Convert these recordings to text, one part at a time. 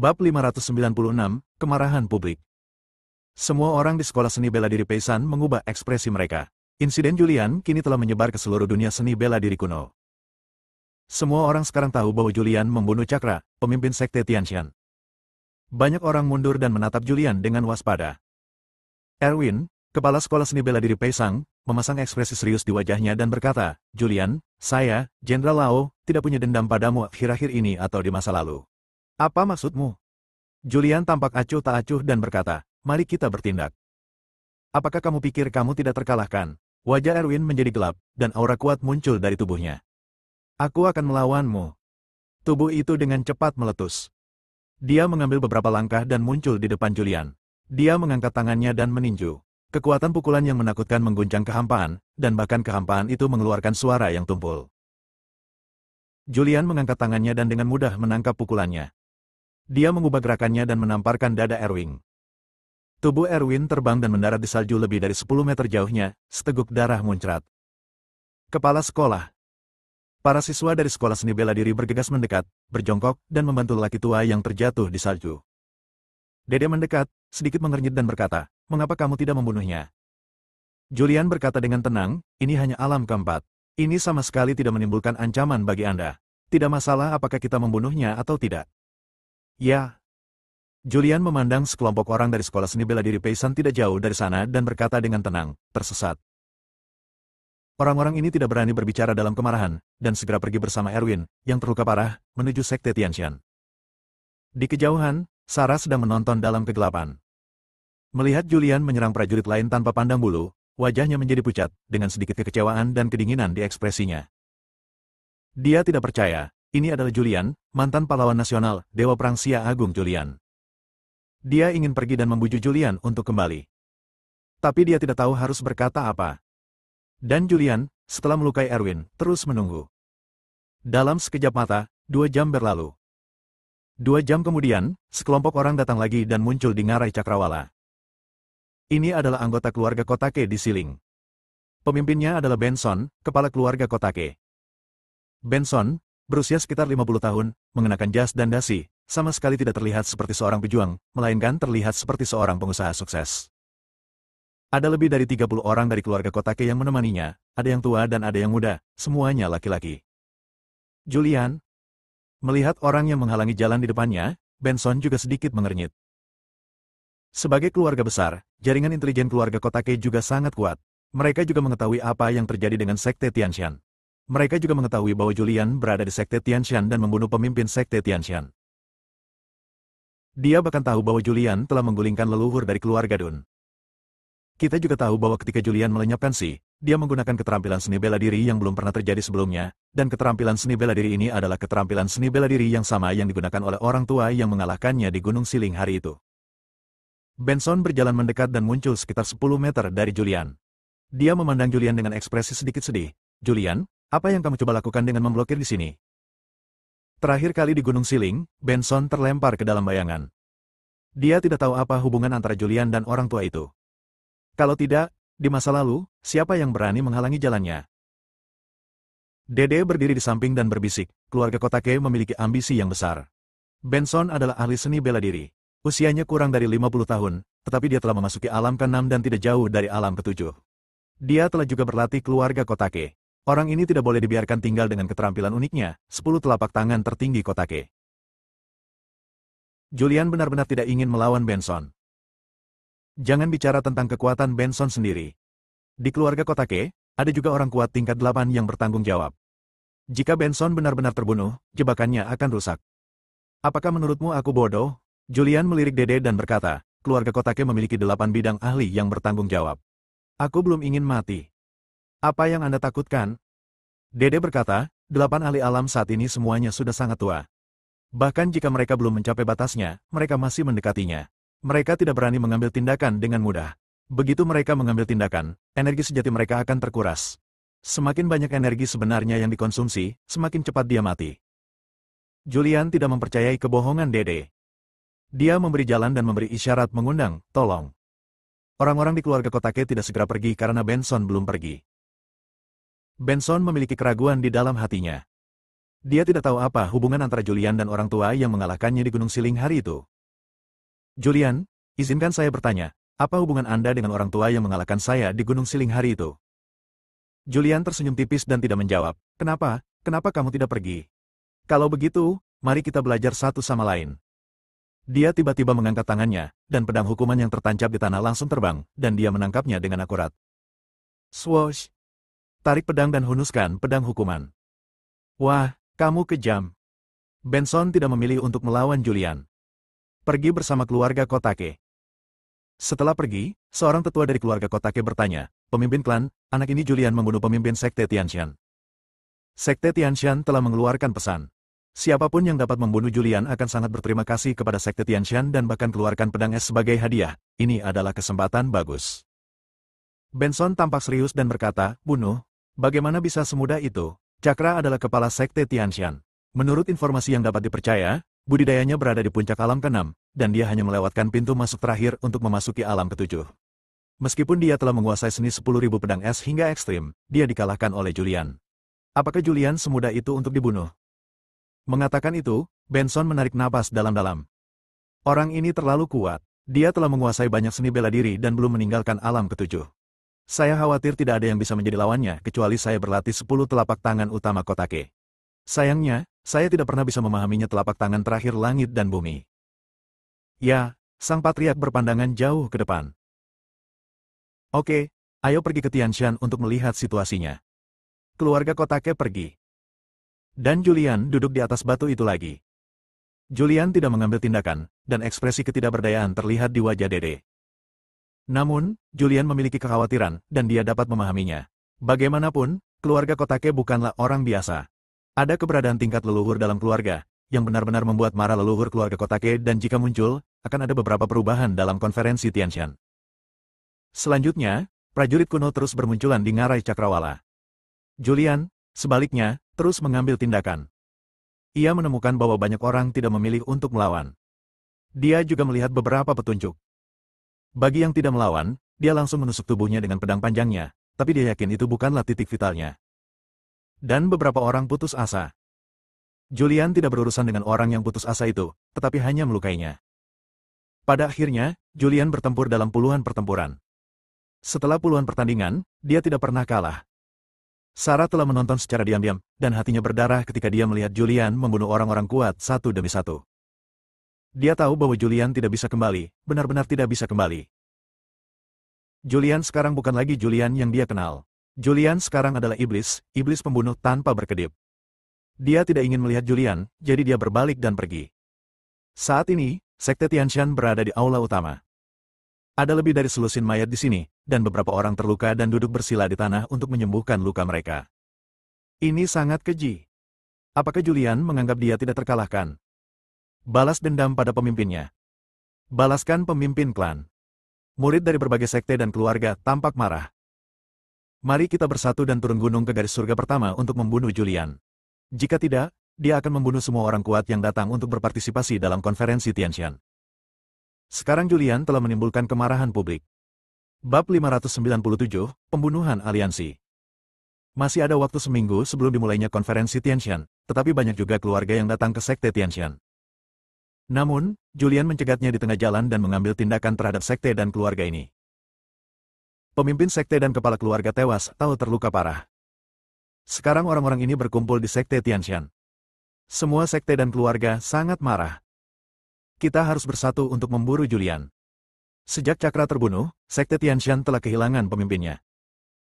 Bab 596, Kemarahan Publik. Semua orang di sekolah seni bela diri Peisan mengubah ekspresi mereka. Insiden Julian kini telah menyebar ke seluruh dunia seni bela diri kuno. Semua orang sekarang tahu bahwa Julian membunuh Cakra, pemimpin sekte Tianshan. Banyak orang mundur dan menatap Julian dengan waspada. Erwin, kepala sekolah seni bela diri Peisang, memasang ekspresi serius di wajahnya dan berkata, "Julian, saya, Jenderal Lao, tidak punya dendam padamu akhir-akhir ini atau di masa lalu." "Apa maksudmu?" Julian tampak acuh tak acuh dan berkata, "Mari kita bertindak." "Apakah kamu pikir kamu tidak terkalahkan?" Wajah Erwin menjadi gelap, dan aura kuat muncul dari tubuhnya. "Aku akan melawanmu." Tubuh itu dengan cepat meletus. Dia mengambil beberapa langkah dan muncul di depan Julian. Dia mengangkat tangannya dan meninju. Kekuatan pukulan yang menakutkan mengguncang kehampaan, dan bahkan kehampaan itu mengeluarkan suara yang tumpul. Julian mengangkat tangannya dan dengan mudah menangkap pukulannya. Dia mengubah gerakannya dan menamparkan dada Erwin. Tubuh Erwin terbang dan mendarat di salju lebih dari 10 meter jauhnya, seteguk darah muncrat. Kepala sekolah. Para siswa dari sekolah seni bela diri bergegas mendekat, berjongkok, dan membantu lelaki tua yang terjatuh di salju. Dede mendekat, sedikit mengernyit dan berkata, "Mengapa kamu tidak membunuhnya?" Julian berkata dengan tenang, "Ini hanya alam keempat. Ini sama sekali tidak menimbulkan ancaman bagi Anda. Tidak masalah apakah kita membunuhnya atau tidak." "Ya." Julian memandang sekelompok orang dari sekolah seni bela diri Peisan tidak jauh dari sana dan berkata dengan tenang, "Tersesat." Orang-orang ini tidak berani berbicara dalam kemarahan, dan segera pergi bersama Erwin, yang terluka parah, menuju sekte Tianshan. Di kejauhan, Sarah sedang menonton dalam kegelapan. Melihat Julian menyerang prajurit lain tanpa pandang bulu, wajahnya menjadi pucat, dengan sedikit kekecewaan dan kedinginan di ekspresinya. Dia tidak percaya, ini adalah Julian, mantan pahlawan nasional, Dewa Perang Sia Agung Julian. Dia ingin pergi dan membujuk Julian untuk kembali. Tapi dia tidak tahu harus berkata apa. Dan Julian, setelah melukai Erwin, terus menunggu. Dalam sekejap mata, 2 jam berlalu. 2 jam kemudian, sekelompok orang datang lagi dan muncul di ngarai Cakrawala. Ini adalah anggota keluarga Kotake di Siling. Pemimpinnya adalah Benson, kepala keluarga Kotake. Benson, berusia sekitar 50 tahun, mengenakan jas dan dasi, sama sekali tidak terlihat seperti seorang pejuang, melainkan terlihat seperti seorang pengusaha sukses. Ada lebih dari 30 orang dari keluarga Kotake yang menemaninya, ada yang tua dan ada yang muda, semuanya laki-laki. Julian, melihat orang yang menghalangi jalan di depannya, Benson juga sedikit mengernyit. Sebagai keluarga besar, jaringan intelijen keluarga Kotake juga sangat kuat. Mereka juga mengetahui apa yang terjadi dengan sekte Tianshan. Mereka juga mengetahui bahwa Julian berada di sekte Tianshan dan membunuh pemimpin sekte Tianshan. Dia bahkan tahu bahwa Julian telah menggulingkan leluhur dari keluarga Dun. Kita juga tahu bahwa ketika Julian melenyapkan dia menggunakan keterampilan seni bela diri yang belum pernah terjadi sebelumnya, dan keterampilan seni bela diri ini adalah keterampilan seni bela diri yang sama yang digunakan oleh orang tua yang mengalahkannya di Gunung Siling hari itu. Benson berjalan mendekat dan muncul sekitar 10 meter dari Julian. Dia memandang Julian dengan ekspresi sedikit sedih. "Julian, apa yang kamu coba lakukan dengan memblokir di sini?" Terakhir kali di Gunung Siling, Benson terlempar ke dalam bayangan. Dia tidak tahu apa hubungan antara Julian dan orang tua itu. Kalau tidak, di masa lalu, siapa yang berani menghalangi jalannya? Dede berdiri di samping dan berbisik, keluarga Kotake memiliki ambisi yang besar. Benson adalah ahli seni bela diri. Usianya kurang dari 50 tahun, tetapi dia telah memasuki alam ke-6 dan tidak jauh dari alam ke-7. Dia telah juga berlatih keluarga Kotake. Orang ini tidak boleh dibiarkan tinggal dengan keterampilan uniknya, 10 telapak tangan tertinggi Kotake. Julian benar-benar tidak ingin melawan Benson. Jangan bicara tentang kekuatan Benson sendiri. Di keluarga Kotake, ada juga orang kuat tingkat 8 yang bertanggung jawab. Jika Benson benar-benar terbunuh, jebakannya akan rusak. "Apakah menurutmu aku bodoh?" Julian melirik Dede dan berkata, "Keluarga Kotake memiliki 8 bidang ahli yang bertanggung jawab. Aku belum ingin mati. Apa yang Anda takutkan?" Dede berkata, 8 ahli alam saat ini semuanya sudah sangat tua. Bahkan jika mereka belum mencapai batasnya, mereka masih mendekatinya. Mereka tidak berani mengambil tindakan dengan mudah. Begitu mereka mengambil tindakan, energi sejati mereka akan terkuras. Semakin banyak energi sebenarnya yang dikonsumsi, semakin cepat dia mati. Julian tidak mempercayai kebohongan Dede. Dia memberi jalan dan memberi isyarat mengundang, "Tolong." Orang-orang di keluarga Kotake tidak segera pergi karena Benson belum pergi. Benson memiliki keraguan di dalam hatinya. Dia tidak tahu apa hubungan antara Julian dan orang tua yang mengalahkannya di Gunung Siling hari itu. Julian, izinkan saya bertanya, apa hubungan Anda dengan orang tua yang mengalahkan saya di Gunung Siling hari itu? Julian tersenyum tipis dan tidak menjawab. Kenapa? Kenapa kamu tidak pergi? Kalau begitu, mari kita belajar satu sama lain. Dia tiba-tiba mengangkat tangannya, dan pedang hukuman yang tertancap di tanah langsung terbang, dan dia menangkapnya dengan akurat. Swoosh! Tarik pedang dan hunuskan pedang hukuman. Wah, kamu kejam. Benson tidak memilih untuk melawan Julian. Pergi bersama keluarga Kotake. Setelah pergi, seorang tetua dari keluarga Kotake bertanya, pemimpin klan, anak ini Julian membunuh pemimpin Sekte Tianshan. Sekte Tianshan telah mengeluarkan pesan. Siapapun yang dapat membunuh Julian akan sangat berterima kasih kepada Sekte Tianshan dan bahkan keluarkan pedang es sebagai hadiah. Ini adalah kesempatan bagus. Benson tampak serius dan berkata, bunuh? Bagaimana bisa semudah itu? Cakra adalah kepala Sekte Tianshan. Menurut informasi yang dapat dipercaya, budidayanya berada di puncak alam ke-6, dan dia hanya melewatkan pintu masuk terakhir untuk memasuki alam ke-7. Meskipun dia telah menguasai seni 10.000 pedang es hingga ekstrim, dia dikalahkan oleh Julian. Apakah Julian semudah itu untuk dibunuh? Mengatakan itu, Benson menarik napas dalam-dalam. Orang ini terlalu kuat. Dia telah menguasai banyak seni bela diri dan belum meninggalkan alam ke-7. Saya khawatir tidak ada yang bisa menjadi lawannya kecuali saya berlatih 10 telapak tangan utama Kotake. Sayangnya, saya tidak pernah bisa memahaminya telapak tangan terakhir langit dan bumi. Ya, sang patriark berpandangan jauh ke depan. Oke, ayo pergi ke Tianshan untuk melihat situasinya. Keluarga Kotake pergi. Dan Julian duduk di atas batu itu lagi. Julian tidak mengambil tindakan, dan ekspresi ketidakberdayaan terlihat di wajah Dede. Namun, Julian memiliki kekhawatiran, dan dia dapat memahaminya. Bagaimanapun, keluarga Kotake bukanlah orang biasa. Ada keberadaan tingkat leluhur dalam keluarga, yang benar-benar membuat marah leluhur keluarga Kotake dan jika muncul, akan ada beberapa perubahan dalam konferensi Tianshan. Selanjutnya, prajurit kuno terus bermunculan di ngarai cakrawala. Julian, sebaliknya, terus mengambil tindakan. Ia menemukan bahwa banyak orang tidak memilih untuk melawan. Dia juga melihat beberapa petunjuk. Bagi yang tidak melawan, dia langsung menusuk tubuhnya dengan pedang panjangnya, tapi dia yakin itu bukanlah titik vitalnya. Dan beberapa orang putus asa. Julian tidak berurusan dengan orang yang putus asa itu, tetapi hanya melukainya. Pada akhirnya, Julian bertempur dalam puluhan pertempuran. Setelah puluhan pertandingan, dia tidak pernah kalah. Sarah telah menonton secara diam-diam, dan hatinya berdarah ketika dia melihat Julian membunuh orang-orang kuat satu demi satu. Dia tahu bahwa Julian tidak bisa kembali, benar-benar tidak bisa kembali. Julian sekarang bukan lagi Julian yang dia kenal. Julian sekarang adalah iblis pembunuh tanpa berkedip. Dia tidak ingin melihat Julian, jadi dia berbalik dan pergi. Saat ini, Sekte Tianshan berada di aula utama. Ada lebih dari selusin mayat di sini, dan beberapa orang terluka dan duduk bersila di tanah untuk menyembuhkan luka mereka. Ini sangat keji. Apakah Julian menganggap dia tidak terkalahkan? Balas dendam pada pemimpinnya. Balaskan pemimpin klan. Murid dari berbagai sekte dan keluarga tampak marah. Mari kita bersatu dan turun gunung ke garis surga pertama untuk membunuh Julian. Jika tidak, dia akan membunuh semua orang kuat yang datang untuk berpartisipasi dalam konferensi Tianshan. Sekarang Julian telah menimbulkan kemarahan publik. Bab 597, Pembunuhan Aliansi. Masih ada waktu seminggu sebelum dimulainya konferensi Tianshan, tetapi banyak juga keluarga yang datang ke Sekte Tianshan. Namun, Julian mencegatnya di tengah jalan dan mengambil tindakan terhadap sekte dan keluarga ini. Pemimpin sekte dan kepala keluarga tewas atau terluka parah. Sekarang orang-orang ini berkumpul di Sekte Tianshan. Semua sekte dan keluarga sangat marah. Kita harus bersatu untuk memburu Julian. Sejak Cakra terbunuh, Sekte Tianshan telah kehilangan pemimpinnya.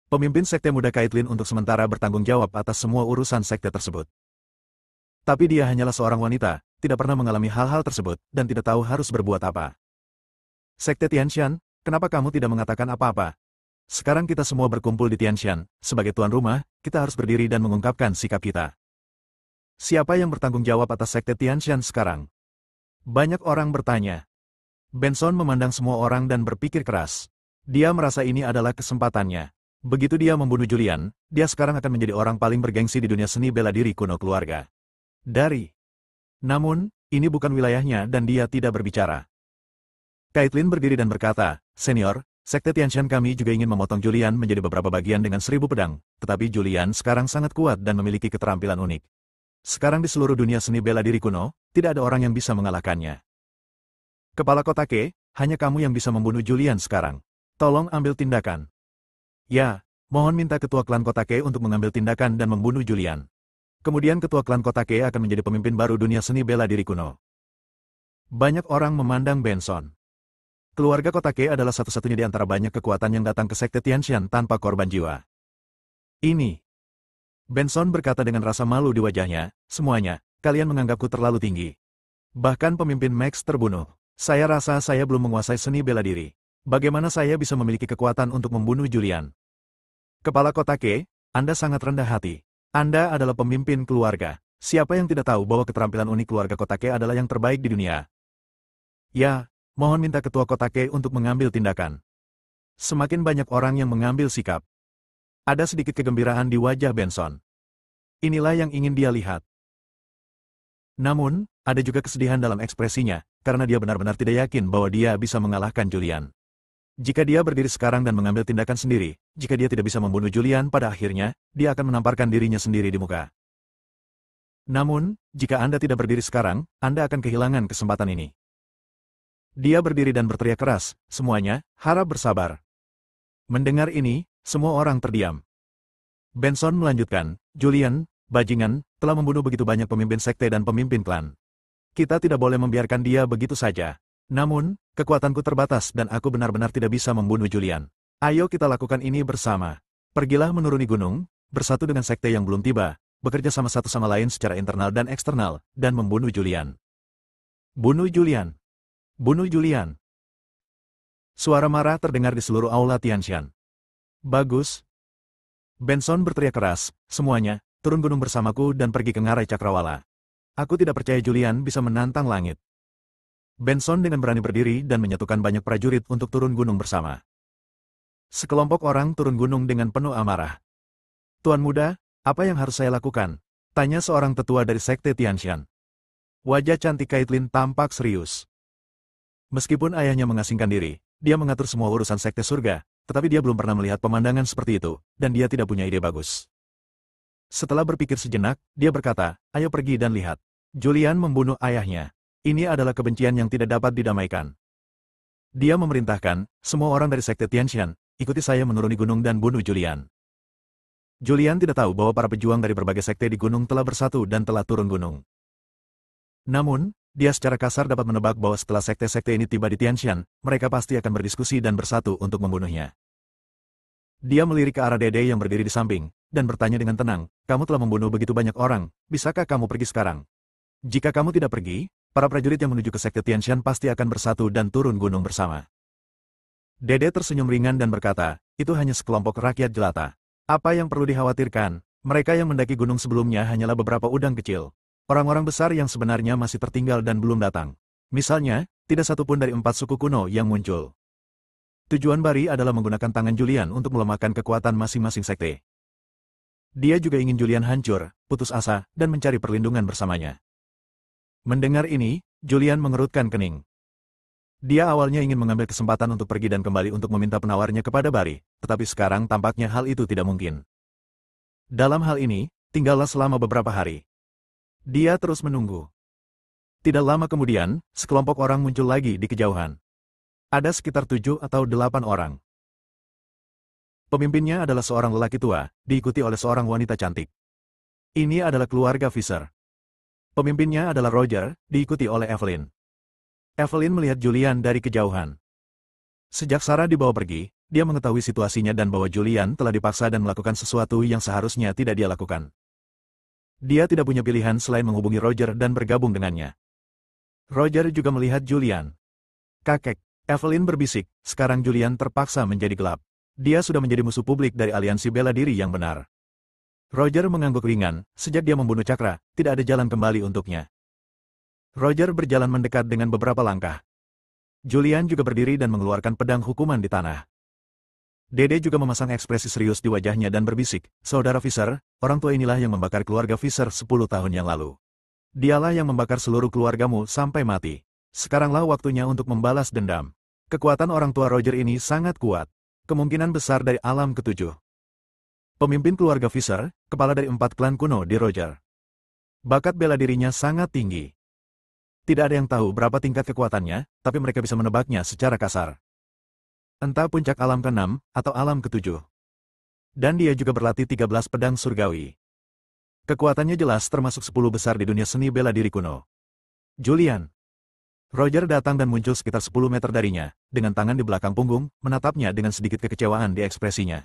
Pemimpin sekte muda Caitlin untuk sementara bertanggung jawab atas semua urusan sekte tersebut. Tapi dia hanyalah seorang wanita, tidak pernah mengalami hal-hal tersebut, dan tidak tahu harus berbuat apa. Sekte Tianshan, kenapa kamu tidak mengatakan apa-apa? Sekarang kita semua berkumpul di Tianshan, sebagai tuan rumah, kita harus berdiri dan mengungkapkan sikap kita. Siapa yang bertanggung jawab atas Sekte Tianshan sekarang? Banyak orang bertanya. Benson memandang semua orang dan berpikir keras. Dia merasa ini adalah kesempatannya. Begitu dia membunuh Julian, dia sekarang akan menjadi orang paling bergengsi di dunia seni bela diri kuno keluarga. Namun, ini bukan wilayahnya dan dia tidak berbicara. Caitlin berdiri dan berkata, Senior, Sekte Tianshan kami juga ingin memotong Julian menjadi beberapa bagian dengan 1000 pedang, tetapi Julian sekarang sangat kuat dan memiliki keterampilan unik. Sekarang di seluruh dunia seni bela diri kuno, tidak ada orang yang bisa mengalahkannya. Kepala Kotake, hanya kamu yang bisa membunuh Julian sekarang. Tolong ambil tindakan. Ya, mohon minta ketua klan Kotake untuk mengambil tindakan dan membunuh Julian. Kemudian ketua klan Kotake akan menjadi pemimpin baru dunia seni bela diri kuno. Banyak orang memandang Benson. Keluarga Kotake adalah satu-satunya di antara banyak kekuatan yang datang ke Sekte Tianshan tanpa korban jiwa. Ini. Benson berkata dengan rasa malu di wajahnya, semuanya, kalian menganggapku terlalu tinggi. Bahkan pemimpin Max terbunuh. Saya rasa saya belum menguasai seni bela diri. Bagaimana saya bisa memiliki kekuatan untuk membunuh Julian? Kepala Kotake, Anda sangat rendah hati. Anda adalah pemimpin keluarga. Siapa yang tidak tahu bahwa keterampilan unik keluarga Kotake adalah yang terbaik di dunia? Ya. Mohon minta ketua Kotake untuk mengambil tindakan. Semakin banyak orang yang mengambil sikap. Ada sedikit kegembiraan di wajah Benson. Inilah yang ingin dia lihat. Namun, ada juga kesedihan dalam ekspresinya, karena dia benar-benar tidak yakin bahwa dia bisa mengalahkan Julian. Jika dia berdiri sekarang dan mengambil tindakan sendiri, jika dia tidak bisa membunuh Julian pada akhirnya, dia akan menamparkan dirinya sendiri di muka. Namun, jika Anda tidak berdiri sekarang, Anda akan kehilangan kesempatan ini. Dia berdiri dan berteriak keras, semuanya, harap bersabar. Mendengar ini, semua orang terdiam. Benson melanjutkan, Julian, bajingan, telah membunuh begitu banyak pemimpin sekte dan pemimpin klan. Kita tidak boleh membiarkan dia begitu saja. Namun, kekuatanku terbatas dan aku benar-benar tidak bisa membunuh Julian. Ayo kita lakukan ini bersama. Pergilah menuruni gunung, bersatu dengan sekte yang belum tiba, bekerja sama satu sama lain secara internal dan eksternal, dan membunuh Julian. Bunuh Julian. Bunuh Julian. Suara marah terdengar di seluruh aula Tianshan. Bagus. Benson berteriak keras, semuanya, turun gunung bersamaku dan pergi ke ngarai Cakrawala. Aku tidak percaya Julian bisa menantang langit. Benson dengan berani berdiri dan menyatukan banyak prajurit untuk turun gunung bersama. Sekelompok orang turun gunung dengan penuh amarah. Tuan muda, apa yang harus saya lakukan? Tanya seorang tetua dari Sekte Tianshan. Wajah cantik Caitlin tampak serius. Meskipun ayahnya mengasingkan diri, dia mengatur semua urusan Sekte Surga, tetapi dia belum pernah melihat pemandangan seperti itu, dan dia tidak punya ide bagus. Setelah berpikir sejenak, dia berkata, ayo pergi dan lihat. Julian membunuh ayahnya. Ini adalah kebencian yang tidak dapat didamaikan. Dia memerintahkan, semua orang dari Sekte Tianshan, ikuti saya menuruni gunung dan bunuh Julian. Julian tidak tahu bahwa para pejuang dari berbagai sekte di gunung telah bersatu dan telah turun gunung. Namun, dia secara kasar dapat menebak bahwa setelah sekte-sekte ini tiba di Tianshan, mereka pasti akan berdiskusi dan bersatu untuk membunuhnya. Dia melirik ke arah Dede yang berdiri di samping, dan bertanya dengan tenang, kamu telah membunuh begitu banyak orang, bisakah kamu pergi sekarang? Jika kamu tidak pergi, para prajurit yang menuju ke Sekte Tianshan pasti akan bersatu dan turun gunung bersama. Dede tersenyum ringan dan berkata, itu hanya sekelompok rakyat jelata. Apa yang perlu dikhawatirkan? Mereka yang mendaki gunung sebelumnya hanyalah beberapa udang kecil. Orang-orang besar yang sebenarnya masih tertinggal dan belum datang. Misalnya, tidak satu pun dari 4 suku kuno yang muncul. Tujuan Bari adalah menggunakan tangan Julian untuk melemahkan kekuatan masing-masing sekte. Dia juga ingin Julian hancur, putus asa, dan mencari perlindungan bersamanya. Mendengar ini, Julian mengerutkan kening. Dia awalnya ingin mengambil kesempatan untuk pergi dan kembali untuk meminta penawarnya kepada Bari, tetapi sekarang tampaknya hal itu tidak mungkin. Dalam hal ini, tinggallah selama beberapa hari. Dia terus menunggu. Tidak lama kemudian, sekelompok orang muncul lagi di kejauhan. Ada sekitar 7 atau 8 orang. Pemimpinnya adalah seorang lelaki tua, diikuti oleh seorang wanita cantik. Ini adalah keluarga Fisher. Pemimpinnya adalah Roger, diikuti oleh Evelyn. Evelyn melihat Julian dari kejauhan. Sejak Sarah dibawa pergi, dia mengetahui situasinya dan bahwa Julian telah dipaksa dan melakukan sesuatu yang seharusnya tidak dia lakukan. Dia tidak punya pilihan selain menghubungi Roger dan bergabung dengannya. Roger juga melihat Julian. Kakek, Evelyn berbisik, sekarang Julian terpaksa menjadi gelap. Dia sudah menjadi musuh publik dari aliansi bela diri yang benar. Roger mengangguk ringan, sejak dia membunuh Cakra, tidak ada jalan kembali untuknya. Roger berjalan mendekat dengan beberapa langkah. Julian juga berdiri dan mengeluarkan pedang hukuman di tanah. Dede juga memasang ekspresi serius di wajahnya dan berbisik, Saudara Fisher, orang tua inilah yang membakar keluarga Fisher 10 tahun yang lalu. Dialah yang membakar seluruh keluargamu sampai mati. Sekaranglah waktunya untuk membalas dendam. Kekuatan orang tua Roger ini sangat kuat. Kemungkinan besar dari alam ketujuh. Pemimpin keluarga Fisher, kepala dari 4 klan kuno di Roger. Bakat bela dirinya sangat tinggi. Tidak ada yang tahu berapa tingkat kekuatannya, tapi mereka bisa menebaknya secara kasar. Entah puncak alam ke-6 atau alam ke-7. Dan dia juga berlatih 13 pedang surgawi. Kekuatannya jelas termasuk 10 besar di dunia seni bela diri kuno. Julian. Roger datang dan muncul sekitar 10 meter darinya, dengan tangan di belakang punggung, menatapnya dengan sedikit kekecewaan di ekspresinya.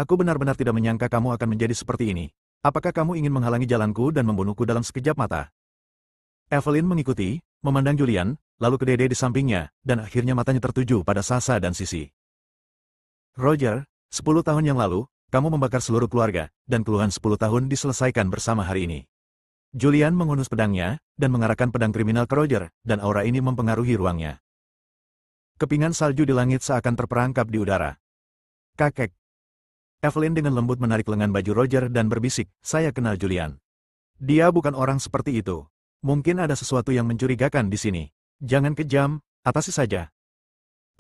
Aku benar-benar tidak menyangka kamu akan menjadi seperti ini. Apakah kamu ingin menghalangi jalanku dan membunuhku dalam sekejap mata? Evelyn mengikuti, memandang Julian, lalu ke Dede di sampingnya, dan akhirnya matanya tertuju pada Sasa dan Sisi. Roger, 10 tahun yang lalu, kamu membakar seluruh keluarga, dan keluhan 10 tahun diselesaikan bersama hari ini. Julian menghunus pedangnya, dan mengarahkan pedang kriminal ke Roger, dan aura ini mempengaruhi ruangnya. Kepingan salju di langit seakan terperangkap di udara. Kakek. Evelyn dengan lembut menarik lengan baju Roger dan berbisik, saya kenal Julian. Dia bukan orang seperti itu. Mungkin ada sesuatu yang mencurigakan di sini. Jangan kejam, atasi saja.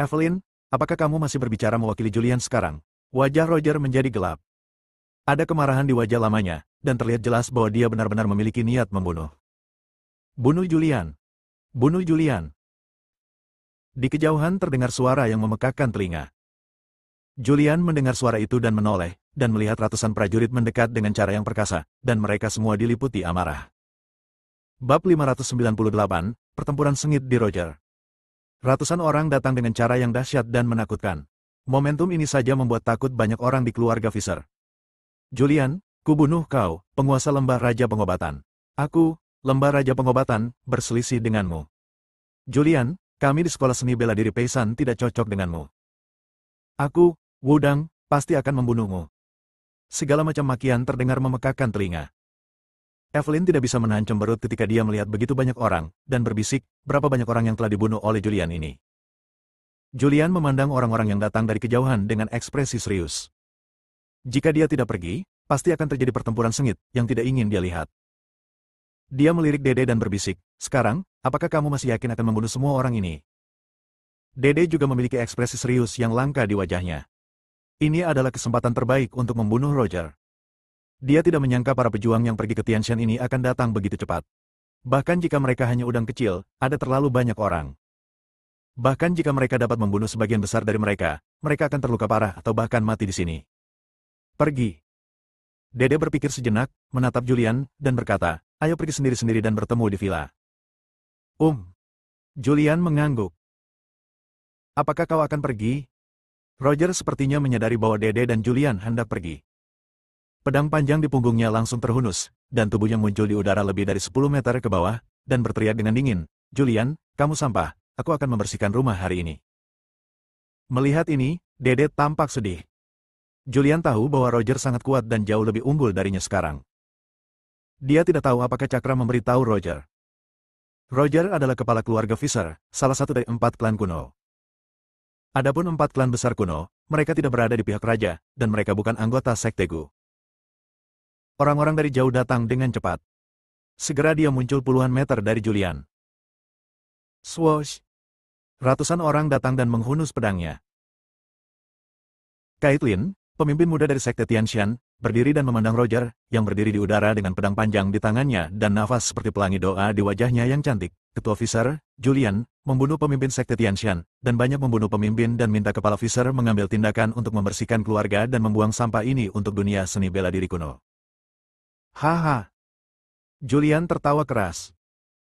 Evelyn, apakah kamu masih berbicara mewakili Julian sekarang? Wajah Roger menjadi gelap. Ada kemarahan di wajah lamanya, dan terlihat jelas bahwa dia benar-benar memiliki niat membunuh. Bunuh Julian. Bunuh Julian. Di kejauhan terdengar suara yang memekakkan telinga. Julian mendengar suara itu dan menoleh, dan melihat ratusan prajurit mendekat dengan cara yang perkasa, dan mereka semua diliputi amarah. Bab 598, Pertempuran Sengit di Roger. Ratusan orang datang dengan cara yang dahsyat dan menakutkan. Momentum ini saja membuat takut banyak orang di keluarga Fisher. Julian, kubunuh kau, penguasa lembah Raja Pengobatan. Aku, lembah Raja Pengobatan, berselisih denganmu. Julian, kami di sekolah seni bela diri Peisan tidak cocok denganmu. Aku, Wudang, pasti akan membunuhmu. Segala macam makian terdengar memekakkan telinga. Evelyn tidak bisa menahan cemberut ketika dia melihat begitu banyak orang, dan berbisik, berapa banyak orang yang telah dibunuh oleh Julian ini. Julian memandang orang-orang yang datang dari kejauhan dengan ekspresi serius. Jika dia tidak pergi, pasti akan terjadi pertempuran sengit yang tidak ingin dia lihat. Dia melirik Dede dan berbisik, sekarang, apakah kamu masih yakin akan membunuh semua orang ini? Dede juga memiliki ekspresi serius yang langka di wajahnya. Ini adalah kesempatan terbaik untuk membunuh Roger. Dia tidak menyangka para pejuang yang pergi ke Tianshan ini akan datang begitu cepat. Bahkan jika mereka hanya udang kecil, ada terlalu banyak orang. Bahkan jika mereka dapat membunuh sebagian besar dari mereka, mereka akan terluka parah atau bahkan mati di sini. Pergi. Dede berpikir sejenak, menatap Julian, dan berkata, ayo pergi sendiri-sendiri dan bertemu di villa. Julian mengangguk. Apakah kau akan pergi? Roger sepertinya menyadari bahwa Dede dan Julian hendak pergi. Pedang panjang di punggungnya langsung terhunus, dan tubuhnya muncul di udara lebih dari 10 meter ke bawah, dan berteriak dengan dingin, Julian, kamu sampah, aku akan membersihkan rumah hari ini. Melihat ini, Dede tampak sedih. Julian tahu bahwa Roger sangat kuat dan jauh lebih unggul darinya sekarang. Dia tidak tahu apakah Cakra memberitahu Roger. Roger adalah kepala keluarga Fisher, salah satu dari 4 klan kuno. Adapun 4 klan besar kuno, mereka tidak berada di pihak raja, dan mereka bukan anggota Sekte Gu. Orang-orang dari jauh datang dengan cepat. Segera dia muncul puluhan meter dari Julian. Swoosh! Ratusan orang datang dan menghunus pedangnya. Caitlin, pemimpin muda dari Sekte Tianshan, berdiri dan memandang Roger, yang berdiri di udara dengan pedang panjang di tangannya dan nafas seperti pelangi doa di wajahnya yang cantik. Ketua Fisher, Julian, membunuh pemimpin Sekte Tianshan, dan banyak membunuh pemimpin dan minta kepala Fisher mengambil tindakan untuk membersihkan keluarga dan membuang sampah ini untuk dunia seni bela diri kuno. Haha. Julian tertawa keras.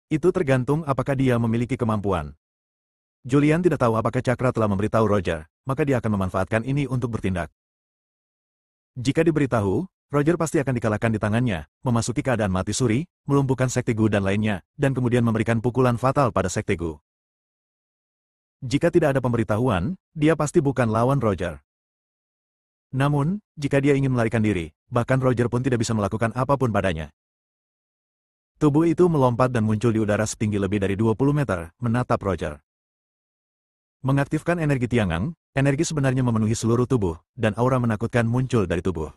Itu tergantung apakah dia memiliki kemampuan. Julian tidak tahu apakah Cakra telah memberitahu Roger, maka dia akan memanfaatkan ini untuk bertindak. Jika diberitahu, Roger pasti akan dikalahkan di tangannya, memasuki keadaan mati suri, melumpuhkan Sekte Gu dan lainnya, dan kemudian memberikan pukulan fatal pada Sekte Gu. Jika tidak ada pemberitahuan, dia pasti bukan lawan Roger. Namun, jika dia ingin melarikan diri, bahkan Roger pun tidak bisa melakukan apapun padanya. Tubuh itu melompat dan muncul di udara setinggi lebih dari 20 meter, menatap Roger. Mengaktifkan energi Tiangang, energi sebenarnya memenuhi seluruh tubuh, dan aura menakutkan muncul dari tubuh.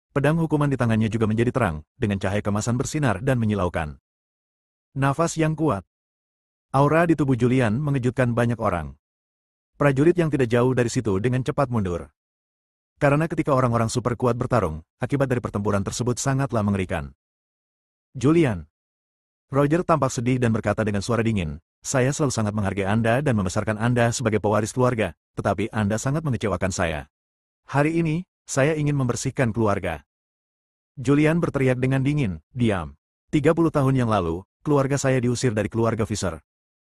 Pedang hukuman di tangannya juga menjadi terang, dengan cahaya kemasan bersinar dan menyilaukan. Nafas yang kuat. Aura di tubuh Julian mengejutkan banyak orang. Prajurit yang tidak jauh dari situ dengan cepat mundur. Karena ketika orang-orang super kuat bertarung, akibat dari pertempuran tersebut sangatlah mengerikan. Julian. Roger tampak sedih dan berkata dengan suara dingin, saya selalu sangat menghargai Anda dan membesarkan Anda sebagai pewaris keluarga, tetapi Anda sangat mengecewakan saya. Hari ini, saya ingin membersihkan keluarga. Julian berteriak dengan dingin, diam. 30 tahun yang lalu, keluarga saya diusir dari keluarga Fisher.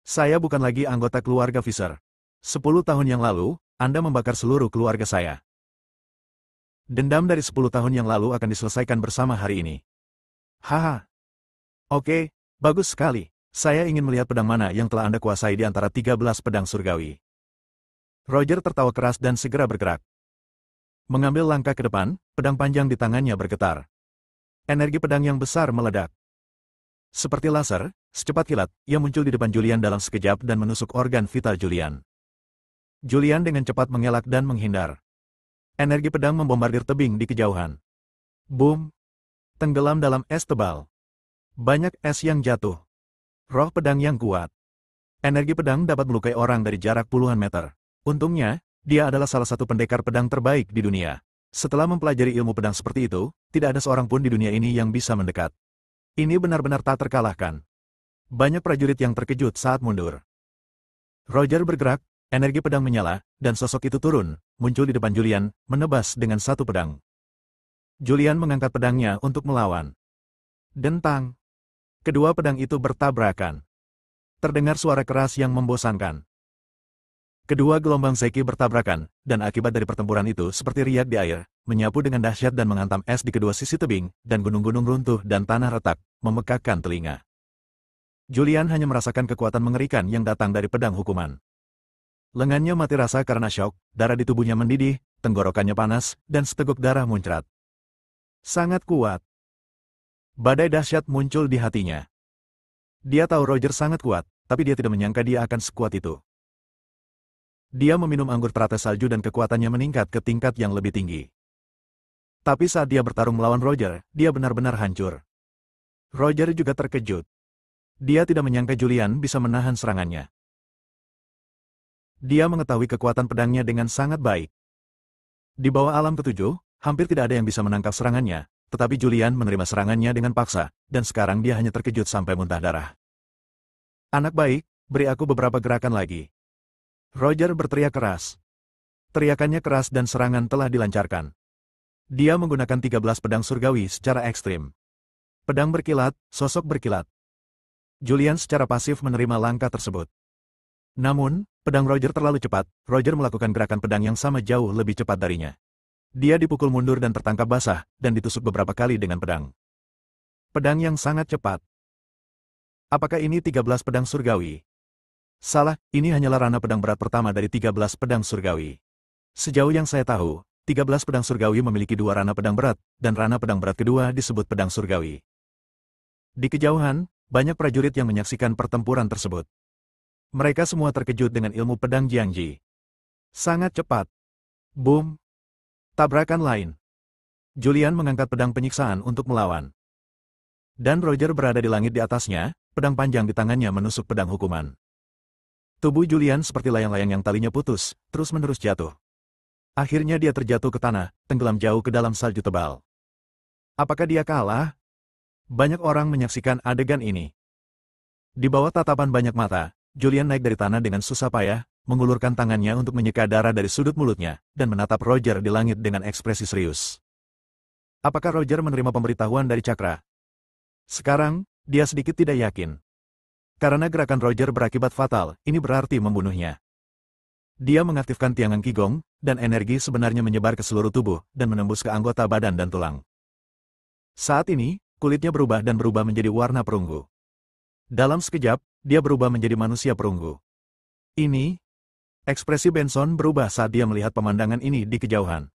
Saya bukan lagi anggota keluarga Fisher. 10 tahun yang lalu, Anda membakar seluruh keluarga saya. Dendam dari 10 tahun yang lalu akan diselesaikan bersama hari ini. Haha. Oke, bagus sekali. Saya ingin melihat pedang mana yang telah Anda kuasai di antara 13 pedang surgawi. Roger tertawa keras dan segera bergerak. Mengambil langkah ke depan, pedang panjang di tangannya bergetar. Energi pedang yang besar meledak. Seperti laser, secepat kilat, ia muncul di depan Julian dalam sekejap dan menusuk organ vital Julian. Julian dengan cepat mengelak dan menghindar. Energi pedang membombardir tebing di kejauhan. Boom! Tenggelam dalam es tebal. Banyak es yang jatuh. Roh pedang yang kuat. Energi pedang dapat melukai orang dari jarak puluhan meter. Untungnya, dia adalah salah satu pendekar pedang terbaik di dunia. Setelah mempelajari ilmu pedang seperti itu, tidak ada seorang pun di dunia ini yang bisa mendekat. Ini benar-benar tak terkalahkan. Banyak prajurit yang terkejut saat mundur. Roger bergerak, energi pedang menyala, dan sosok itu turun, muncul di depan Julian, menebas dengan satu pedang. Julian mengangkat pedangnya untuk melawan. Dentang. Kedua pedang itu bertabrakan. Terdengar suara keras yang membosankan. Kedua gelombang Zeki bertabrakan, dan akibat dari pertempuran itu seperti riak di air, menyapu dengan dahsyat dan menghantam es di kedua sisi tebing, dan gunung-gunung runtuh dan tanah retak, memekakkan telinga. Julian hanya merasakan kekuatan mengerikan yang datang dari pedang hukuman. Lengannya mati rasa karena syok, darah di tubuhnya mendidih, tenggorokannya panas, dan seteguk darah muncrat. Sangat kuat. Badai dahsyat muncul di hatinya. Dia tahu Roger sangat kuat, tapi dia tidak menyangka dia akan sekuat itu. Dia meminum anggur teratai salju dan kekuatannya meningkat ke tingkat yang lebih tinggi. Tapi saat dia bertarung melawan Roger, dia benar-benar hancur. Roger juga terkejut. Dia tidak menyangka Julian bisa menahan serangannya. Dia mengetahui kekuatan pedangnya dengan sangat baik. Di bawah alam ketujuh, hampir tidak ada yang bisa menangkap serangannya, tetapi Julian menerima serangannya dengan paksa, dan sekarang dia hanya terkejut sampai muntah darah. Anak baik, beri aku beberapa gerakan lagi. Roger berteriak keras. Teriakannya keras dan serangan telah dilancarkan. Dia menggunakan 13 pedang surgawi secara ekstrim. Pedang berkilat, sosok berkilat. Julian secara pasif menerima langkah tersebut. Namun, pedang Roger terlalu cepat, Roger melakukan gerakan pedang yang sama jauh lebih cepat darinya. Dia dipukul mundur dan tertangkap basah, dan ditusuk beberapa kali dengan pedang. Pedang yang sangat cepat. Apakah ini 13 pedang surgawi? Salah, ini hanyalah rana pedang berat pertama dari 13 pedang surgawi. Sejauh yang saya tahu, 13 pedang surgawi memiliki dua rana pedang berat, dan rana pedang berat kedua disebut pedang surgawi. Di kejauhan, banyak prajurit yang menyaksikan pertempuran tersebut. Mereka semua terkejut dengan ilmu pedang Jiangji. Sangat cepat. Boom. Tabrakan lain. Julian mengangkat pedang penyiksaan untuk melawan. Dan Roger berada di langit di atasnya, pedang panjang di tangannya menusuk pedang hukuman. Tubuh Julian seperti layang-layang yang talinya putus, terus-menerus jatuh. Akhirnya dia terjatuh ke tanah, tenggelam jauh ke dalam salju tebal. Apakah dia kalah? Banyak orang menyaksikan adegan ini. Di bawah tatapan banyak mata, Julian naik dari tanah dengan susah payah, mengulurkan tangannya untuk menyeka darah dari sudut mulutnya, dan menatap Roger di langit dengan ekspresi serius. Apakah Roger menerima pemberitahuan dari Cakra? Sekarang, dia sedikit tidak yakin. Karena gerakan Roger berakibat fatal, ini berarti membunuhnya. Dia mengaktifkan tiangan Qigong, dan energi sebenarnya menyebar ke seluruh tubuh, dan menembus ke anggota badan dan tulang. Saat ini, kulitnya berubah dan berubah menjadi warna perunggu. Dalam sekejap, dia berubah menjadi manusia perunggu. Ini, ekspresi Benson berubah saat dia melihat pemandangan ini di kejauhan.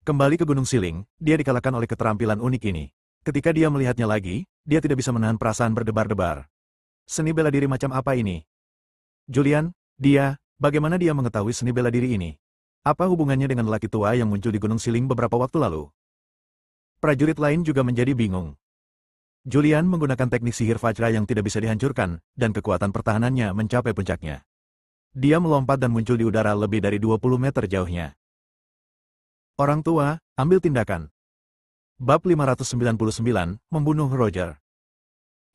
Kembali ke Gunung Siling, dia dikalahkan oleh keterampilan unik ini. Ketika dia melihatnya lagi, dia tidak bisa menahan perasaan berdebar-debar. Seni bela diri macam apa ini? Julian, bagaimana dia mengetahui seni bela diri ini? Apa hubungannya dengan lelaki tua yang muncul di Gunung Siling beberapa waktu lalu? Prajurit lain juga menjadi bingung. Julian menggunakan teknik sihir Vajra yang tidak bisa dihancurkan, dan kekuatan pertahanannya mencapai puncaknya. Dia melompat dan muncul di udara lebih dari 20 meter jauhnya. Orang tua, ambil tindakan. Bab 599, Membunuh Roger.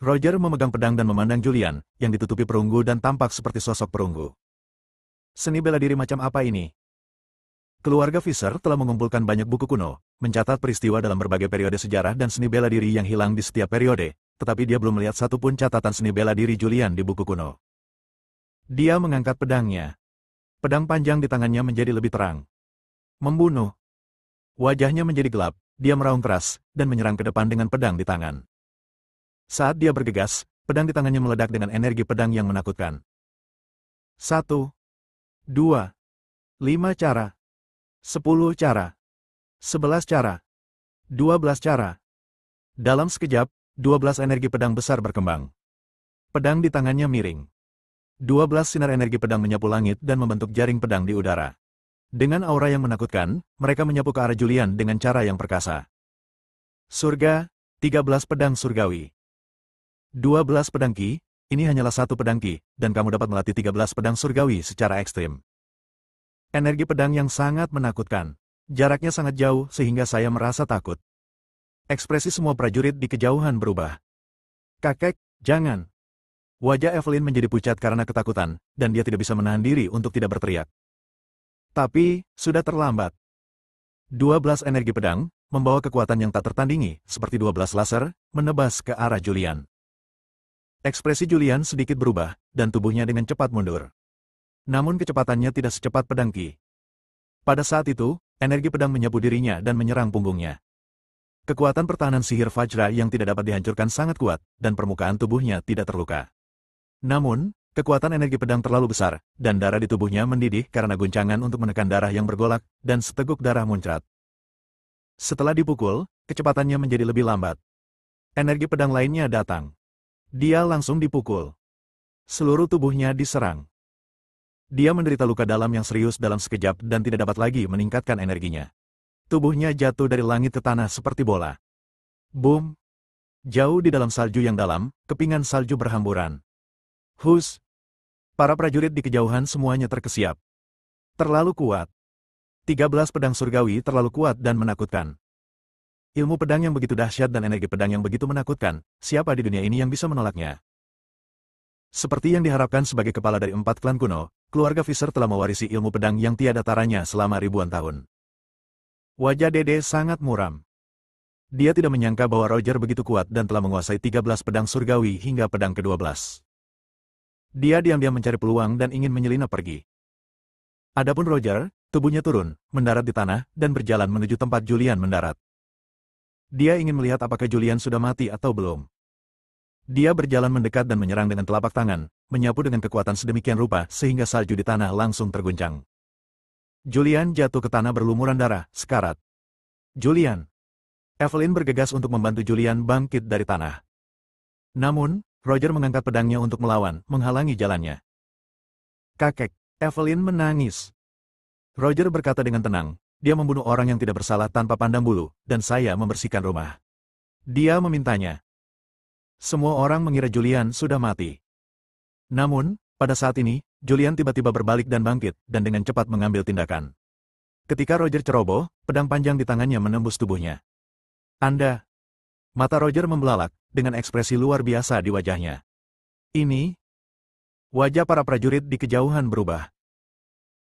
Roger memegang pedang dan memandang Julian, yang ditutupi perunggu dan tampak seperti sosok perunggu. Seni bela diri macam apa ini? Keluarga Fisher telah mengumpulkan banyak buku kuno, mencatat peristiwa dalam berbagai periode sejarah dan seni bela diri yang hilang di setiap periode, tetapi dia belum melihat satupun catatan seni bela diri Julian di buku kuno. Dia mengangkat pedangnya. Pedang panjang di tangannya menjadi lebih terang. Membunuh. Wajahnya menjadi gelap, dia meraung keras, dan menyerang ke depan dengan pedang di tangan. Saat dia bergegas, pedang di tangannya meledak dengan energi pedang yang menakutkan. 1, 2, 5 cara. 10 cara. 11 cara. 12 cara. Dalam sekejap, 12 energi pedang besar berkembang. Pedang di tangannya miring. 12 sinar energi pedang menyapu langit dan membentuk jaring pedang di udara. Dengan aura yang menakutkan, mereka menyapu ke arah Julian dengan cara yang perkasa. Surga, 13 pedang surgawi. 12 pedang ki, ini hanyalah satu pedang ki, dan kamu dapat melatih 13 pedang surgawi secara ekstrim. Energi pedang yang sangat menakutkan. Jaraknya sangat jauh sehingga saya merasa takut. Ekspresi semua prajurit di kejauhan berubah. Kakek, jangan. Wajah Evelyn menjadi pucat karena ketakutan, dan dia tidak bisa menahan diri untuk tidak berteriak. Tapi, sudah terlambat. 12 energi pedang, membawa kekuatan yang tak tertandingi, seperti 12 laser, menebas ke arah Julian. Ekspresi Julian sedikit berubah, dan tubuhnya dengan cepat mundur. Namun kecepatannya tidak secepat pedang ki. Pada saat itu, energi pedang menyapu dirinya dan menyerang punggungnya. Kekuatan pertahanan sihir Vajra yang tidak dapat dihancurkan sangat kuat, dan permukaan tubuhnya tidak terluka. Namun, kekuatan energi pedang terlalu besar, dan darah di tubuhnya mendidih karena guncangan untuk menekan darah yang bergolak, dan seteguk darah muncrat. Setelah dipukul, kecepatannya menjadi lebih lambat. Energi pedang lainnya datang. Dia langsung dipukul. Seluruh tubuhnya diserang. Dia menderita luka dalam yang serius dalam sekejap dan tidak dapat lagi meningkatkan energinya. Tubuhnya jatuh dari langit ke tanah seperti bola. Boom! Jauh di dalam salju yang dalam, kepingan salju berhamburan. Hus! Para prajurit di kejauhan semuanya terkesiap. Terlalu kuat. 13 pedang surgawi terlalu kuat dan menakutkan. Ilmu pedang yang begitu dahsyat dan energi pedang yang begitu menakutkan, siapa di dunia ini yang bisa menolaknya? Seperti yang diharapkan sebagai kepala dari 4 klan kuno, keluarga Fisher telah mewarisi ilmu pedang yang tiada taranya selama ribuan tahun. Wajah Dede sangat muram. Dia tidak menyangka bahwa Roger begitu kuat dan telah menguasai 13 pedang surgawi hingga pedang ke-12. Dia diam-diam mencari peluang dan ingin menyelinap pergi. Adapun Roger, tubuhnya turun, mendarat di tanah, dan berjalan menuju tempat Julian mendarat. Dia ingin melihat apakah Julian sudah mati atau belum. Dia berjalan mendekat dan menyerang dengan telapak tangan, menyapu dengan kekuatan sedemikian rupa sehingga salju di tanah langsung terguncang. Julian jatuh ke tanah berlumuran darah, sekarat. Julian. Evelyn bergegas untuk membantu Julian bangkit dari tanah. Namun, Roger mengangkat pedangnya untuk melawan, menghalangi jalannya. Kakek, Evelyn menangis. Roger berkata dengan tenang, dia membunuh orang yang tidak bersalah tanpa pandang bulu, dan saya membersihkan rumah. Dia memintanya. Semua orang mengira Julian sudah mati. Namun, pada saat ini, Julian tiba-tiba berbalik dan bangkit, dan dengan cepat mengambil tindakan. Ketika Roger ceroboh, pedang panjang di tangannya menembus tubuhnya. Anda. Mata Roger membelalak, dengan ekspresi luar biasa di wajahnya. Ini. Wajah para prajurit di kejauhan berubah.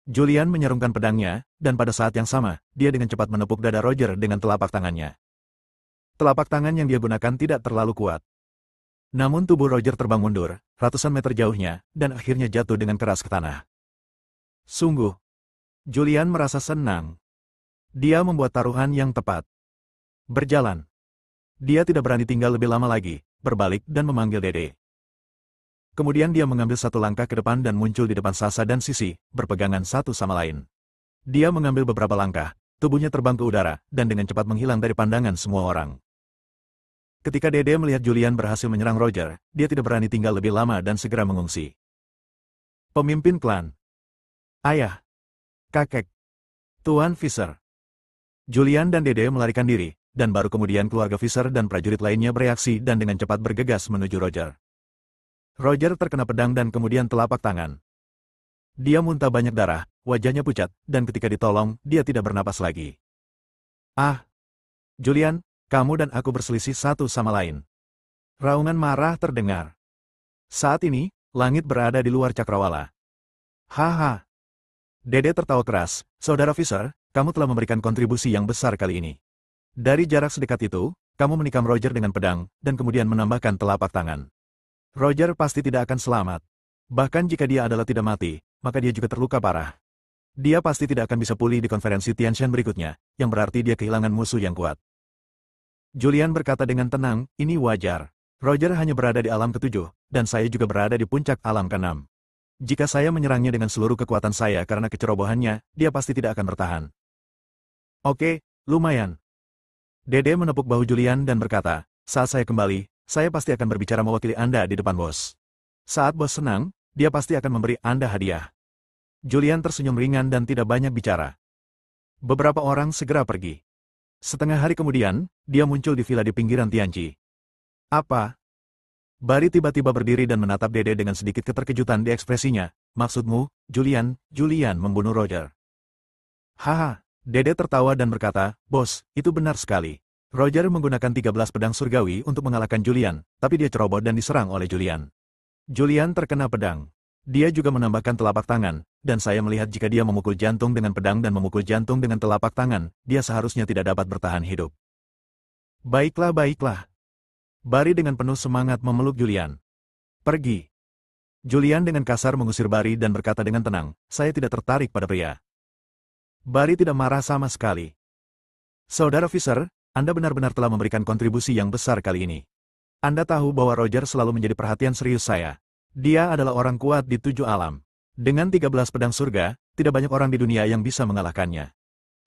Julian menyerungkan pedangnya, dan pada saat yang sama, dia dengan cepat menepuk dada Roger dengan telapak tangannya. Telapak tangan yang dia gunakan tidak terlalu kuat. Namun tubuh Roger terbang mundur, ratusan meter jauhnya, dan akhirnya jatuh dengan keras ke tanah. Sungguh. Julian merasa senang. Dia membuat taruhan yang tepat. Berjalan. Dia tidak berani tinggal lebih lama lagi, berbalik dan memanggil Dede. Kemudian dia mengambil satu langkah ke depan dan muncul di depan Sasa dan Sisi, berpegangan satu sama lain. Dia mengambil beberapa langkah, tubuhnya terbang ke udara, dan dengan cepat menghilang dari pandangan semua orang. Ketika Dede melihat Julian berhasil menyerang Roger, dia tidak berani tinggal lebih lama dan segera mengungsi. Pemimpin klan. Ayah. Kakek. Tuan Fisher. Julian dan Dede melarikan diri, dan baru kemudian keluarga Fisher dan prajurit lainnya bereaksi dan dengan cepat bergegas menuju Roger. Roger terkena pedang dan kemudian telapak tangan. Dia muntah banyak darah, wajahnya pucat, dan ketika ditolong, dia tidak bernapas lagi. Ah! Julian, kamu dan aku berselisih satu sama lain. Raungan marah terdengar. Saat ini, langit berada di luar cakrawala. Haha. Dede tertawa keras. Saudara Fisher, kamu telah memberikan kontribusi yang besar kali ini. Dari jarak sedekat itu, kamu menikam Roger dengan pedang, dan kemudian menambahkan telapak tangan. Roger pasti tidak akan selamat. Bahkan jika dia adalah tidak mati, maka dia juga terluka parah. Dia pasti tidak akan bisa pulih di konferensi Tianshan berikutnya, yang berarti dia kehilangan musuh yang kuat. Julian berkata dengan tenang, ini wajar. Roger hanya berada di alam ketujuh, dan saya juga berada di puncak alam keenam. Jika saya menyerangnya dengan seluruh kekuatan saya karena kecerobohannya, dia pasti tidak akan bertahan. Oke, lumayan. Dede menepuk bahu Julian dan berkata, saat saya kembali, saya pasti akan berbicara mewakili Anda di depan bos. Saat bos senang, dia pasti akan memberi Anda hadiah. Julian tersenyum ringan dan tidak banyak bicara. Beberapa orang segera pergi. Setengah hari kemudian, dia muncul di villa di pinggiran Tianji. Apa? Barry tiba-tiba berdiri dan menatap Dede dengan sedikit keterkejutan di ekspresinya. Maksudmu, Julian membunuh Roger. Haha, Dede tertawa dan berkata, bos, itu benar sekali. Roger menggunakan 13 pedang surgawi untuk mengalahkan Julian, tapi dia ceroboh dan diserang oleh Julian. Julian terkena pedang. Dia juga menambahkan telapak tangan, dan saya melihat jika dia memukul jantung dengan pedang dan memukul jantung dengan telapak tangan, dia seharusnya tidak dapat bertahan hidup. Baiklah, baiklah. Barry dengan penuh semangat memeluk Julian. Pergi. Julian dengan kasar mengusir Barry dan berkata dengan tenang, saya tidak tertarik pada pria. Barry tidak marah sama sekali. Saudara Fisher, Anda benar-benar telah memberikan kontribusi yang besar kali ini. Anda tahu bahwa Roger selalu menjadi perhatian serius saya. Dia adalah orang kuat di 7 alam. Dengan 13 pedang surga, tidak banyak orang di dunia yang bisa mengalahkannya.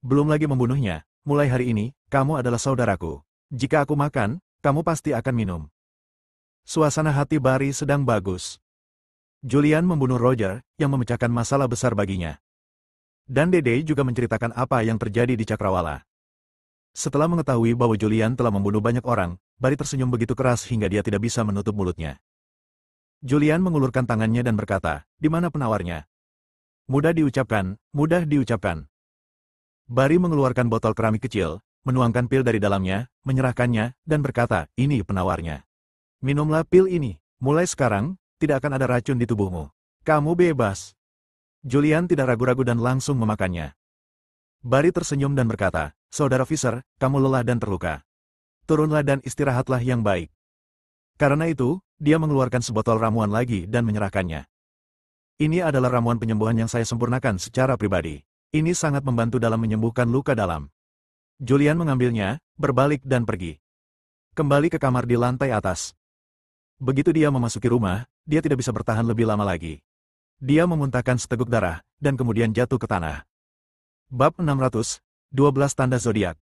Belum lagi membunuhnya, mulai hari ini, kamu adalah saudaraku. Jika aku makan, kamu pasti akan minum. Suasana hati Barry sedang bagus. Julian membunuh Roger, yang memecahkan masalah besar baginya. Dan Dede juga menceritakan apa yang terjadi di Cakrawala. Setelah mengetahui bahwa Julian telah membunuh banyak orang, Barry tersenyum begitu keras hingga dia tidak bisa menutup mulutnya. Julian mengulurkan tangannya dan berkata, di mana penawarnya? Mudah diucapkan, mudah diucapkan. Barry mengeluarkan botol keramik kecil, menuangkan pil dari dalamnya, menyerahkannya, dan berkata, ini penawarnya. Minumlah pil ini. Mulai sekarang, tidak akan ada racun di tubuhmu. Kamu bebas. Julian tidak ragu-ragu dan langsung memakannya. Barry tersenyum dan berkata, saudara Fisher, kamu lelah dan terluka. Turunlah dan istirahatlah yang baik. Karena itu, dia mengeluarkan sebotol ramuan lagi dan menyerahkannya. Ini adalah ramuan penyembuhan yang saya sempurnakan secara pribadi. Ini sangat membantu dalam menyembuhkan luka dalam. Julian mengambilnya, berbalik dan pergi. Kembali ke kamar di lantai atas. Begitu dia memasuki rumah, dia tidak bisa bertahan lebih lama lagi. Dia memuntahkan seteguk darah, dan kemudian jatuh ke tanah. Bab 612 Tanda Zodiak.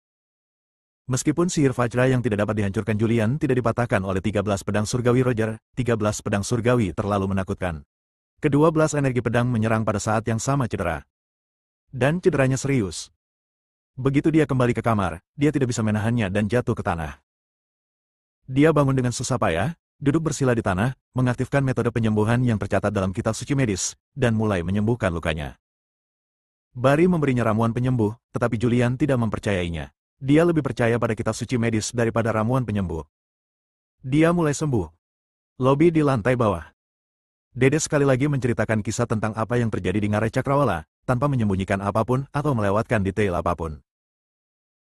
Meskipun sihir Fajra yang tidak dapat dihancurkan Julian tidak dipatahkan oleh 13 pedang surgawi Roger, 13 pedang surgawi terlalu menakutkan. Kedua belas energi pedang menyerang pada saat yang sama cedera. Dan cederanya serius. Begitu dia kembali ke kamar, dia tidak bisa menahannya dan jatuh ke tanah. Dia bangun dengan susah payah, duduk bersila di tanah, mengaktifkan metode penyembuhan yang tercatat dalam kitab suci medis, dan mulai menyembuhkan lukanya. Barry memberinya ramuan penyembuh, tetapi Julian tidak mempercayainya. Dia lebih percaya pada kitab suci medis daripada ramuan penyembuh. Dia mulai sembuh. Lobi di lantai bawah. Dede sekali lagi menceritakan kisah tentang apa yang terjadi di Ngarai Cakrawala, tanpa menyembunyikan apapun atau melewatkan detail apapun.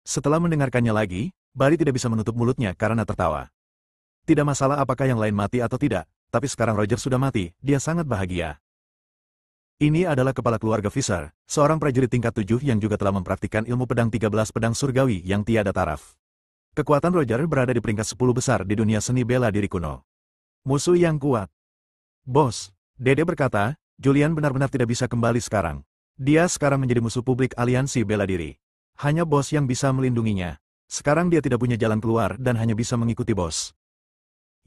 Setelah mendengarkannya lagi, Barry tidak bisa menutup mulutnya karena tertawa. Tidak masalah apakah yang lain mati atau tidak, tapi sekarang Roger sudah mati, dia sangat bahagia. Ini adalah kepala keluarga Fisher, seorang prajurit tingkat 7 yang juga telah mempraktikkan ilmu pedang 13 pedang surgawi yang tiada taraf. Kekuatan Roger berada di peringkat 10 besar di dunia seni bela diri kuno. Musuh yang kuat. Bos, Dede berkata, Julian benar-benar tidak bisa kembali sekarang. Dia sekarang menjadi musuh publik aliansi bela diri. Hanya bos yang bisa melindunginya. Sekarang dia tidak punya jalan keluar dan hanya bisa mengikuti bos.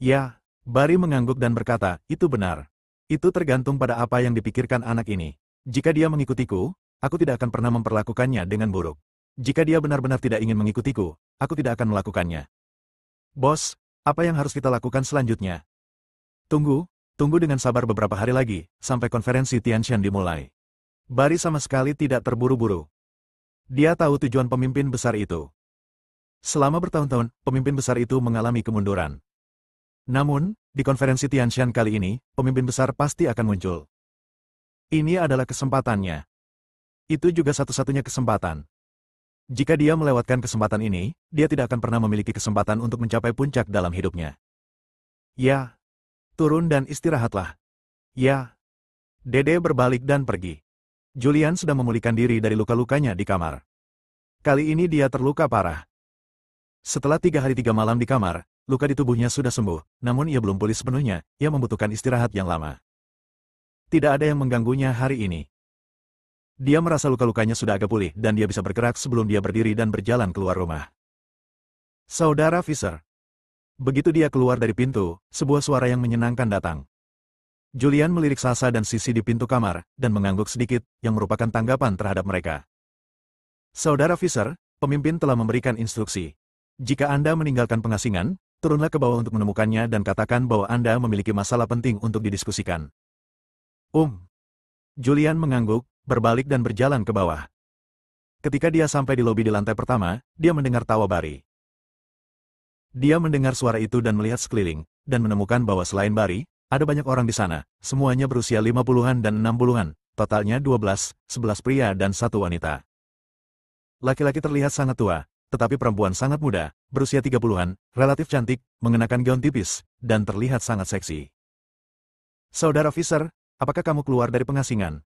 Ya, Barry mengangguk dan berkata, itu benar. Itu tergantung pada apa yang dipikirkan anak ini. Jika dia mengikutiku, aku tidak akan pernah memperlakukannya dengan buruk. Jika dia benar-benar tidak ingin mengikutiku, aku tidak akan melakukannya. Bos, apa yang harus kita lakukan selanjutnya? Tunggu dengan sabar beberapa hari lagi, sampai konferensi Tianshan dimulai. Barry sama sekali tidak terburu-buru. Dia tahu tujuan pemimpin besar itu. Selama bertahun-tahun, pemimpin besar itu mengalami kemunduran. Namun, di konferensi Tianshan kali ini, pemimpin besar pasti akan muncul. Ini adalah kesempatannya. Itu juga satu-satunya kesempatan. Jika dia melewatkan kesempatan ini, dia tidak akan pernah memiliki kesempatan untuk mencapai puncak dalam hidupnya. Ya, turun dan istirahatlah. Ya. Dede berbalik dan pergi. Julian sedang memulihkan diri dari luka-lukanya di kamar. Kali ini dia terluka parah. Setelah 3 hari 3 malam di kamar, luka di tubuhnya sudah sembuh, namun ia belum pulih sepenuhnya, ia membutuhkan istirahat yang lama. Tidak ada yang mengganggunya hari ini. Dia merasa luka-lukanya sudah agak pulih dan dia bisa bergerak sebelum dia berdiri dan berjalan keluar rumah. Saudara Fisher. Begitu dia keluar dari pintu, sebuah suara yang menyenangkan datang. Julian melirik Sasa dan Sisi di pintu kamar, dan mengangguk sedikit, yang merupakan tanggapan terhadap mereka. Saudara Fisher, pemimpin telah memberikan instruksi. Jika Anda meninggalkan pengasingan, turunlah ke bawah untuk menemukannya dan katakan bahwa Anda memiliki masalah penting untuk didiskusikan. Julian mengangguk, berbalik dan berjalan ke bawah. Ketika dia sampai di lobi di lantai pertama, dia mendengar tawa Barry. Dia mendengar suara itu dan melihat sekeliling, dan menemukan bahwa selain Barry, ada banyak orang di sana, semuanya berusia 50-an dan 60-an, totalnya 12, 11 pria dan 1 wanita. Laki-laki terlihat sangat tua, tetapi perempuan sangat muda, berusia 30-an, relatif cantik, mengenakan gaun tipis, dan terlihat sangat seksi. Saudara Fisher, apakah kamu keluar dari pengasingan?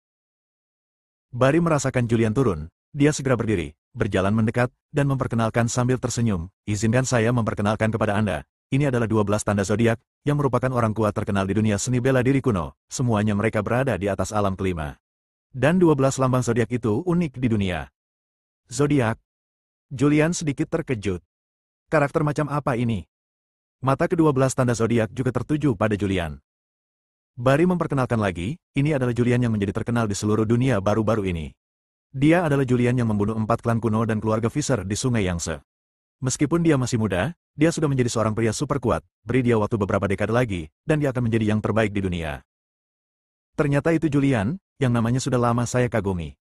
Barry merasakan Julian turun, dia segera berdiri, berjalan mendekat, dan memperkenalkan sambil tersenyum, izinkan saya memperkenalkan kepada Anda. Ini adalah 12 tanda zodiak, yang merupakan orang kuat terkenal di dunia seni bela diri kuno, semuanya mereka berada di atas alam kelima. Dan 12 lambang zodiak itu unik di dunia. Zodiak. Julian sedikit terkejut. Karakter macam apa ini? Mata ke-12 tanda zodiak juga tertuju pada Julian. Barry memperkenalkan lagi, ini adalah Julian yang menjadi terkenal di seluruh dunia baru-baru ini. Dia adalah Julian yang membunuh 4 klan kuno dan keluarga Fisher di Sungai Yangtze. Meskipun dia masih muda, dia sudah menjadi seorang pria super kuat, beri dia waktu beberapa dekade lagi, dan dia akan menjadi yang terbaik di dunia. Ternyata itu Julian, yang namanya sudah lama saya kagumi.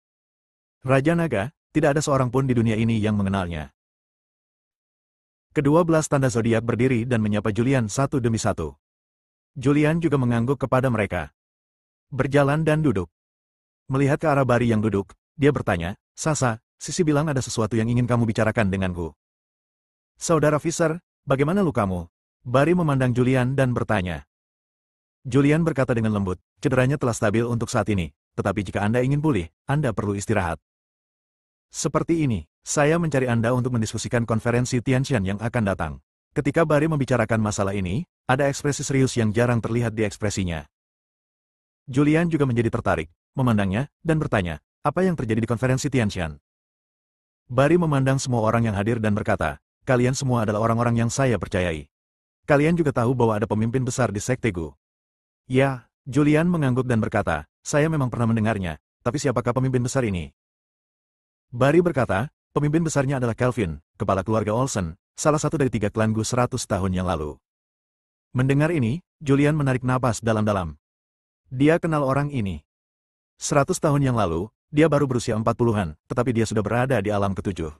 Raja Naga, tidak ada seorang pun di dunia ini yang mengenalnya. Ke-12 tanda zodiak berdiri dan menyapa Julian satu demi satu. Julian juga mengangguk kepada mereka. Berjalan dan duduk. Melihat ke arah Barry yang duduk, dia bertanya, Sasa, Sisi bilang ada sesuatu yang ingin kamu bicarakan denganku. Saudara Fisher, bagaimana lukamu? Barry memandang Julian dan bertanya. Julian berkata dengan lembut, cederanya telah stabil untuk saat ini, tetapi jika Anda ingin pulih, Anda perlu istirahat. Seperti ini, saya mencari Anda untuk mendiskusikan konferensi Tianshan yang akan datang. Ketika Barry membicarakan masalah ini, ada ekspresi serius yang jarang terlihat di ekspresinya. Julian juga menjadi tertarik, memandangnya, dan bertanya, apa yang terjadi di konferensi Tianshan? Barry memandang semua orang yang hadir dan berkata, kalian semua adalah orang-orang yang saya percayai. Kalian juga tahu bahwa ada pemimpin besar di Sekte Gu. Ya, Julian mengangguk dan berkata, saya memang pernah mendengarnya, tapi siapakah pemimpin besar ini? Barry berkata, pemimpin besarnya adalah Kelvin, kepala keluarga Olsen, salah satu dari 3 klan Gu 100 tahun yang lalu. Mendengar ini, Julian menarik napas dalam-dalam. Dia kenal orang ini. 100 tahun yang lalu, dia baru berusia 40-an, tetapi dia sudah berada di alam ke-7.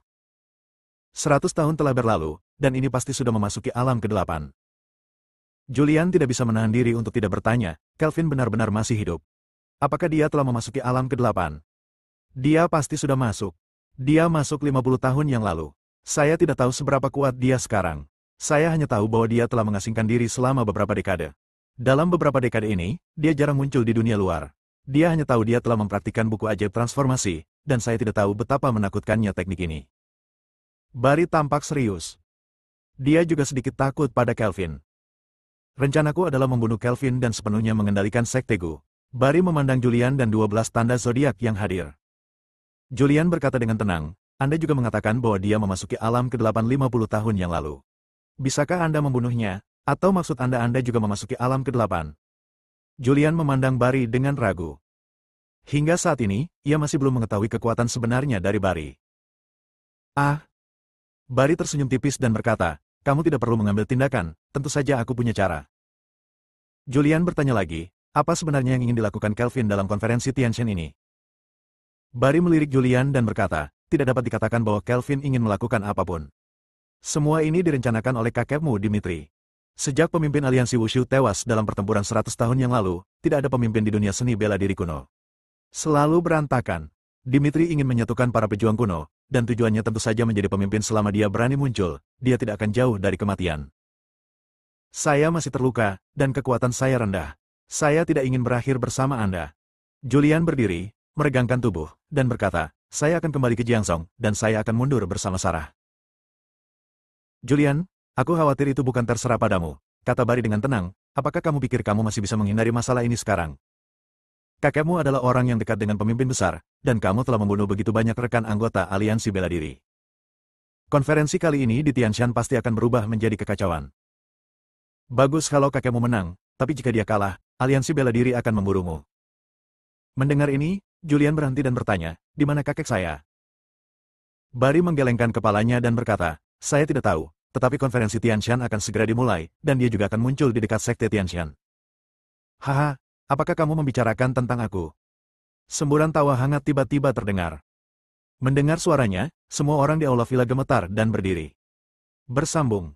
100 tahun telah berlalu, dan ini pasti sudah memasuki alam ke-8. Julian tidak bisa menahan diri untuk tidak bertanya, Kelvin benar-benar masih hidup. Apakah dia telah memasuki alam ke-8? Dia pasti sudah masuk. Dia masuk 50 tahun yang lalu. Saya tidak tahu seberapa kuat dia sekarang. Saya hanya tahu bahwa dia telah mengasingkan diri selama beberapa dekade. Dalam beberapa dekade ini, dia jarang muncul di dunia luar. Dia hanya tahu dia telah mempraktikkan buku ajaib transformasi, dan saya tidak tahu betapa menakutkannya teknik ini. Barry tampak serius. Dia juga sedikit takut pada Kelvin. Rencanaku adalah membunuh Kelvin dan sepenuhnya mengendalikan Sekte Gu. Barry memandang Julian dan 12 tanda zodiak yang hadir. Julian berkata dengan tenang, Anda juga mengatakan bahwa dia memasuki alam ke-8 50 tahun yang lalu. Bisakah Anda membunuhnya, atau maksud Anda juga memasuki alam ke-8? Julian memandang Barry dengan ragu. Hingga saat ini, ia masih belum mengetahui kekuatan sebenarnya dari Barry. Barry tersenyum tipis dan berkata, kamu tidak perlu mengambil tindakan, tentu saja aku punya cara. Julian bertanya lagi, apa sebenarnya yang ingin dilakukan Kelvin dalam konferensi Tianshan ini? Barry melirik Julian dan berkata, tidak dapat dikatakan bahwa Kelvin ingin melakukan apapun. Semua ini direncanakan oleh kakekmu Dimitri. Sejak pemimpin aliansi Wushu tewas dalam pertempuran 100 tahun yang lalu, tidak ada pemimpin di dunia seni bela diri kuno. Selalu berantakan. Dimitri ingin menyatukan para pejuang kuno, dan tujuannya tentu saja menjadi pemimpin selama dia berani muncul, dia tidak akan jauh dari kematian. Saya masih terluka, dan kekuatan saya rendah. Saya tidak ingin berakhir bersama Anda. Julian berdiri, meregangkan tubuh, dan berkata, saya akan kembali ke Jiangzhou, dan saya akan mundur bersama Sarah. Julian, aku khawatir itu bukan terserah padamu, kata Barry dengan tenang, apakah kamu pikir kamu masih bisa menghindari masalah ini sekarang? Kakekmu adalah orang yang dekat dengan pemimpin besar, dan kamu telah membunuh begitu banyak rekan anggota aliansi bela diri. Konferensi kali ini di Tianshan pasti akan berubah menjadi kekacauan. Bagus kalau kakekmu menang, tapi jika dia kalah, aliansi bela diri akan memburumu. Mendengar ini, Julian berhenti dan bertanya, di mana kakek saya? Barry menggelengkan kepalanya dan berkata, saya tidak tahu, tetapi konferensi Tianshan akan segera dimulai, dan dia juga akan muncul di dekat sekte Tianshan. Haha, apakah kamu membicarakan tentang aku? Semburan tawa hangat tiba-tiba terdengar. Mendengar suaranya, semua orang di aula villa gemetar dan berdiri. Bersambung.